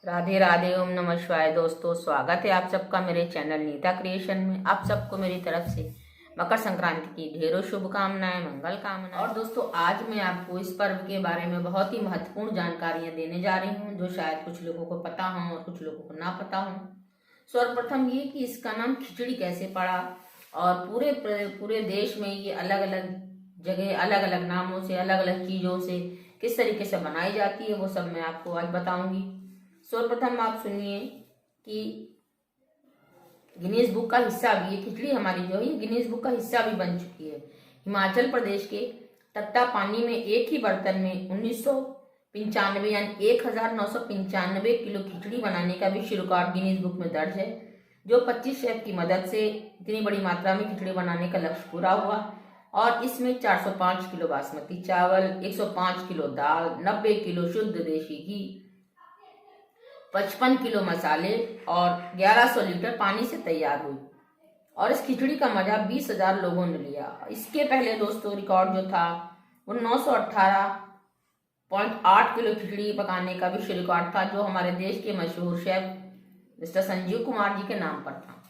राधे राधे, ओम नमः शिवाय। दोस्तों, स्वागत है आप सबका मेरे चैनल नीता क्रिएशन में। आप सबको मेरी तरफ से मकर संक्रांति की ढेरों शुभकामनाएं, मंगल कामनाएं। और दोस्तों, आज मैं आपको इस पर्व के बारे में बहुत ही महत्वपूर्ण जानकारियां देने जा रही हूं, जो शायद कुछ लोगों को पता हो और कुछ लोगों को ना पता हो। सर्वप्रथम ये कि इसका नाम खिचड़ी कैसे पड़ा, और पूरे देश में ये अलग अलग जगह अलग अलग नामों से, अलग अलग चीज़ों से किस तरीके से बनाई जाती है, वो सब मैं आपको आज बताऊंगी। सर्वप्रथम आप सुनिए कि गिनीज बुक का हिस्सा भी ये खिचड़ी हमारी जो है ये गिनीज बुक का हिस्सा भी बन चुकी है। हिमाचल प्रदेश के तत्तापानी में एक ही बर्तन में 1995 यानी 1995 किलो खिचड़ी बनाने का विश्व रिकॉर्ड गिनीज बुक में दर्ज है, जो 25 शेफ की मदद से इतनी बड़ी मात्रा में खिचड़ी बनाने का लक्ष्य पूरा हुआ। और इसमें 405 किलो बासमती चावल, 105 किलो दाल, 90 किलो शुद्ध देशी घी, 55 किलो मसाले और 1100 लीटर पानी से तैयार हुई। और इस खिचड़ी का मजा 20,000 लोगों ने लिया। इसके पहले दोस्तों रिकॉर्ड जो था वो 918.8 किलो खिचड़ी पकाने का विश्व रिकॉर्ड था, जो हमारे देश के मशहूर शेफ मिस्टर संजीव कुमार जी के नाम पर था।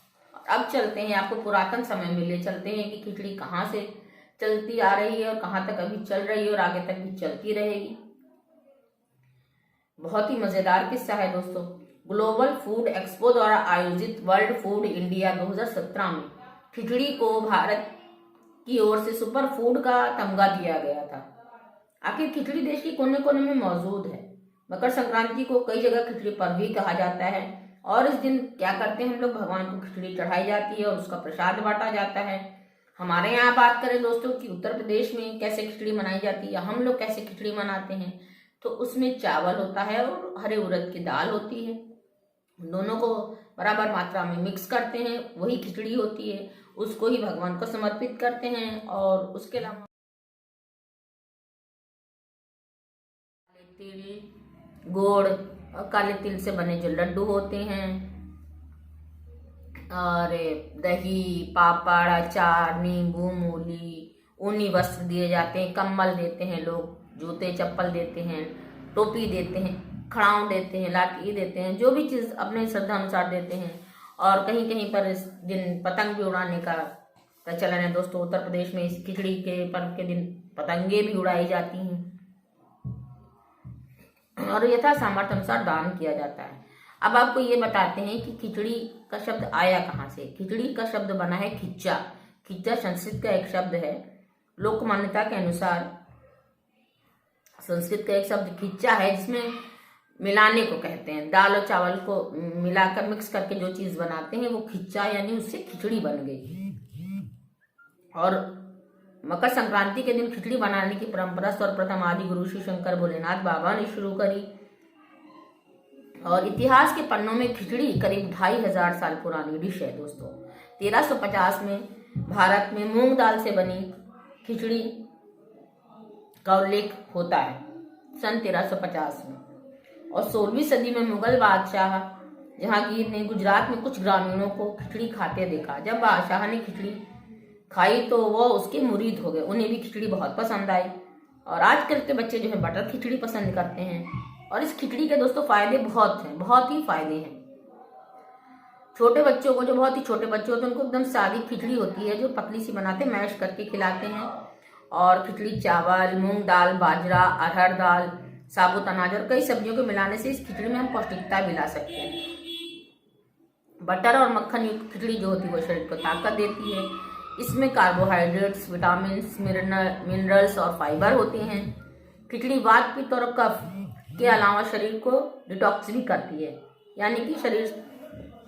अब चलते हैं, आपको पुरातन समय में ले चलते हैं कि खिचड़ी कहाँ से चलती आ रही है और कहाँ तक अभी चल रही है और आगे तक भी चलती रहेगी। बहुत ही मजेदार किस्सा है दोस्तों। ग्लोबल फूड एक्सपो द्वारा आयोजित वर्ल्ड फूड इंडिया 2017 में खिचड़ी को भारत की ओर से सुपर फूड का तमगा दिया गया था। आखिर खिचड़ी देश के कोने कोने में मौजूद है। मकर संक्रांति को कई जगह खिचड़ी पर्व भी कहा जाता है, और इस दिन क्या करते हैं हम लोग, भगवान को खिचड़ी चढ़ाई जाती है और उसका प्रसाद बांटा जाता है। हमारे यहाँ बात करें दोस्तों कि उत्तर प्रदेश में कैसे खिचड़ी मनाई जाती है, हम लोग कैसे खिचड़ी मनाते हैं, तो उसमें चावल होता है और हरे उड़द की दाल होती है। दोनों को बराबर मात्रा में मिक्स करते हैं, वही खिचड़ी होती है। उसको ही भगवान को समर्पित करते हैं। और उसके अलावा तिल, गुड़ और काले तिल से बने जो लड्डू होते हैं, और दही, पापड़, अचार, नींबू, मूली, ऊनी वस्त्र दिए जाते हैं, कंबल देते हैं लोग, जूते चप्पल देते हैं, टोपी देते हैं, खड़ाऊं देते हैं, लाठी देते हैं, जो भी चीज़ अपने श्रद्धा अनुसार देते हैं। और कहीं कहीं पर इस दिन पतंग भी उड़ाने का प्रचलन है दोस्तों। उत्तर प्रदेश में इस खिचड़ी के पर्व के दिन पतंगे भी उड़ाई जाती हैं और यथा सामर्थ्य अनुसार दान किया जाता है। अब आपको ये बताते हैं कि खिचड़ी का शब्द आया कहाँ से। खिचड़ी का शब्द बना है खिच्चा। खिच्चा संस्कृत का एक शब्द है। लोक मान्यता के अनुसार संस्कृत का एक शब्द खिच्चा है, जिसमें मिलाने को कहते हैं। दाल और चावल को मिलाकर मिक्स करके जो चीज बनाते हैं वो खिच्चा, यानी उससे खिचड़ी बन गई। और मकर संक्रांति के दिन खिचड़ी बनाने की परंपरा सर्वप्रथम आदि गुरु श्री शंकर भोलेनाथ बाबा ने शुरू करी। और इतिहास के पन्नों में खिचड़ी करीब 2500 साल पुरानी डिश है दोस्तों। 1350 में भारत में मूंग दाल से बनी खिचड़ी का उल्लेख होता है, सन 1350 में। और 16वीं सदी में मुगल बादशाह जहांगीर ने गुजरात में कुछ ग्रामीणों को खिचड़ी खाते देखा। जब बादशाह ने खिचड़ी खाई तो वो उसके मुरीद हो गए, उन्हें भी खिचड़ी बहुत पसंद आई। और आजकल के बच्चे जो है बटर खिचड़ी पसंद करते हैं। और इस खिचड़ी के दोस्तों फायदे बहुत हैं, बहुत ही फायदे हैं। छोटे बच्चों को, जो बहुत ही छोटे बच्चे होते हैं, उनको एकदम सादी खिचड़ी होती है जो पतली सी बनाते, मैश करके खिलाते हैं। और खिचड़ी चावल, मूंग दाल, बाजरा, अरहर दाल, साबुत अनाज और कई सब्जियों को मिलाने से इस खिचड़ी में हम पौष्टिकता भी ला सकते हैं। बटर और मक्खन युक्त खिचड़ी जो होती है वो शरीर को ताकत देती है। इसमें कार्बोहाइड्रेट्स, विटामिन, मिनरल्स और फाइबर होते हैं। खिचड़ी वात, पित्त और कफ के अलावा शरीर को डिटॉक्स भी करती है, यानी कि शरीर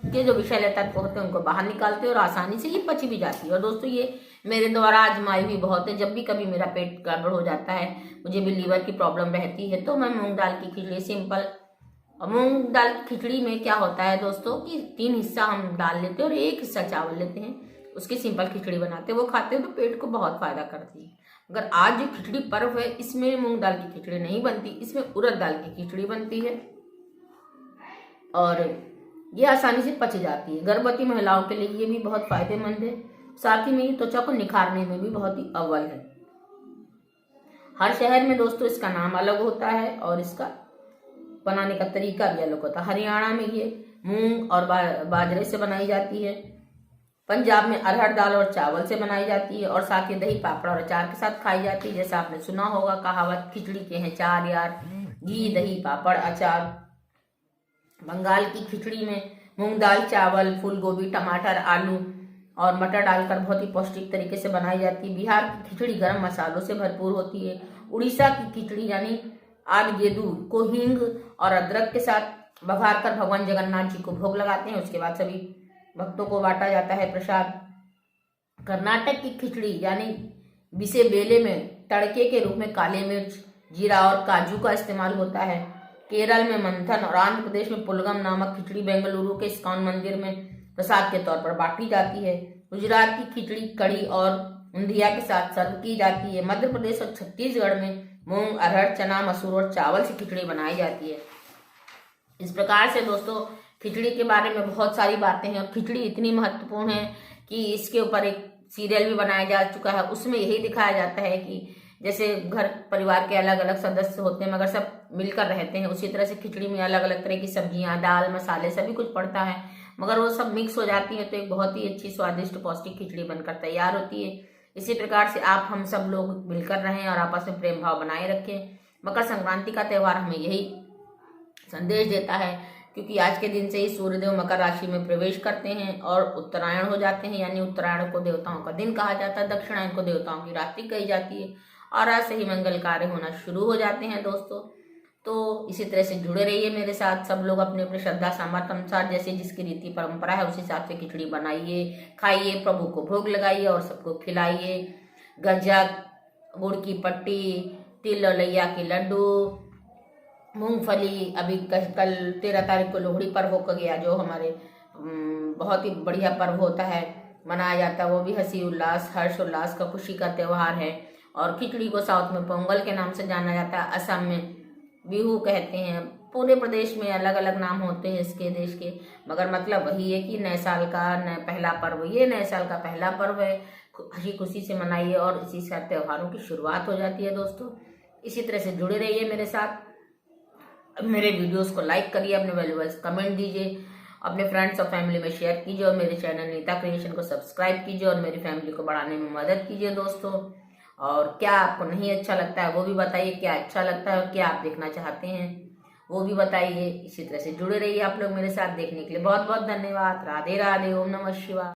के जो विषैले तत्व होते हैं उनको बाहर निकालते हैं और आसानी से ये पची भी जाती है। और दोस्तों ये मेरे द्वारा आजमाई हुई बहुत है। जब भी कभी मेरा पेट गड़बड़ हो जाता है, मुझे भी लीवर की प्रॉब्लम रहती है, तो मैं मूंग दाल की खिचड़ी सिंपल। और मूंग दाल की खिचड़ी में क्या होता है दोस्तों कि 3 हिस्सा हम दाल लेते हैं और 1 हिस्सा चावल लेते हैं, उसकी सिंपल खिचड़ी बनाते हैं। वो खाते हैं तो पेट को बहुत फायदा करती है। अगर आज जो खिचड़ी पर्व है इसमें मूंग दाल की खिचड़ी नहीं बनती, इसमें उड़द दाल की खिचड़ी बनती है और ये आसानी से पच जाती है। गर्भवती महिलाओं के लिए ये भी बहुत फायदेमंद है। साथ ही में ये त्वचा को निखारने में भी बहुत ही अव्वल है। हर शहर में दोस्तों इसका नाम अलग होता है और इसका बनाने का तरीका भी अलग होता है। हरियाणा में ये मूंग और बाजरे से बनाई जाती है। पंजाब में अरहर दाल और चावल से बनाई जाती है और साथ ही दही पापड़ और अचार के साथ खाई जाती है। जैसा आपने सुना होगा कहावत, खिचड़ी के हैं चार यार, घी दही पापड़ अचार। बंगाल की खिचड़ी में मूंग दाल चावल फूल गोभी टमाटर आलू और मटर डालकर बहुत ही पौष्टिक तरीके से बनाई जाती है। बिहार की खिचड़ी गर्म मसालों से भरपूर होती है। उड़ीसा की खिचड़ी यानी आलूगेदू को हींग और अदरक के साथ बघार कर भगवान जगन्नाथ जी को भोग लगाते हैं। उसके बाद सभी भक्तों को बांटा जाता है प्रसाद। कर्नाटक की खिचड़ी यानी बिसे बेले में तड़के के रूप में काली मिर्च जीरा और काजू का इस्तेमाल होता है। केरल में मंथन और आंध्र प्रदेश में पुलगम नामक खिचड़ी बेंगलुरु के इस्कॉन मंदिर में प्रसाद के तौर पर बांटी जाती है। गुजरात की खिचड़ी कड़ी और ऊंधिया के साथ सर्व की जाती है। मध्य प्रदेश और छत्तीसगढ़ में मूंग अरहर चना मसूर और चावल से खिचड़ी बनाई जाती है। इस प्रकार से दोस्तों खिचड़ी के बारे में बहुत सारी बातें हैं और खिचड़ी इतनी महत्वपूर्ण है कि इसके ऊपर एक सीरियल भी बनाया जा चुका है। उसमें यही दिखाया जाता है कि जैसे घर परिवार के अलग अलग सदस्य होते हैं मगर सब मिलकर रहते हैं, उसी तरह से खिचड़ी में अलग अलग तरह की सब्जियां दाल मसाले सभी कुछ पड़ता है मगर वो सब मिक्स हो जाती है तो एक बहुत ही अच्छी स्वादिष्ट पौष्टिक खिचड़ी बनकर तैयार होती है। इसी प्रकार से आप हम सब लोग मिलकर रहें और आपस में प्रेम भाव बनाए रखें। मकर संक्रांति का त्यौहार हमें यही संदेश देता है क्योंकि आज के दिन से ही सूर्यदेव मकर राशि में प्रवेश करते हैं और उत्तरायण हो जाते हैं। यानी उत्तरायण को देवताओं का दिन कहा जाता है, दक्षिणायन को देवताओं की रात्रि कही जाती है और आज से ही मंगल कार्य होना शुरू हो जाते हैं दोस्तों। तो इसी तरह से जुड़े रहिए मेरे साथ। सब लोग अपने अपने श्रद्धा सामर्थ्य अनुसार जैसे जिसकी रीति परंपरा है उस हिसाब से खिचड़ी बनाइए, खाइए, प्रभु को भोग लगाइए और सबको खिलाइए। गज्जक, गुड़ की पट्टी, तिल और लैया के लड्डू, मूंगफली। अभी कल 13 तारीख को लोहड़ी पर्व हो गया जो हमारे बहुत ही बढ़िया पर्व होता है, मनाया जाता है। वो भी हंसी उल्लास हर्ष उल्लास का खुशी का त्यौहार है। और खिचड़ी को साउथ में पोंगल के नाम से जाना जाता है, असम में बिहू कहते हैं। पूरे प्रदेश में अलग अलग नाम होते हैं इसके देश के मगर मतलब वही है कि नए साल का पहला पर्व, ये नए साल का पहला पर्व है। हंसी खुशी से मनाइए और इसी से त्योहारों की शुरुआत हो जाती है दोस्तों। इसी तरह से जुड़े रहिए मेरे साथ। मेरे वीडियोस को लाइक करिए, अपने वैल्यूबल्स कमेंट दीजिए, अपने फ्रेंड्स और फैमिली में शेयर कीजिए और मेरे चैनल नीता क्रिएशन को सब्सक्राइब कीजिए और मेरी फैमिली को बढ़ाने में मदद कीजिए दोस्तों। और क्या आपको नहीं अच्छा लगता है वो भी बताइए, क्या अच्छा लगता है और क्या आप देखना चाहते हैं वो भी बताइए। इसी तरह से जुड़े रहिए आप लोग मेरे साथ। देखने के लिए बहुत बहुत धन्यवाद। राधे राधे, ओम नमः शिवाय।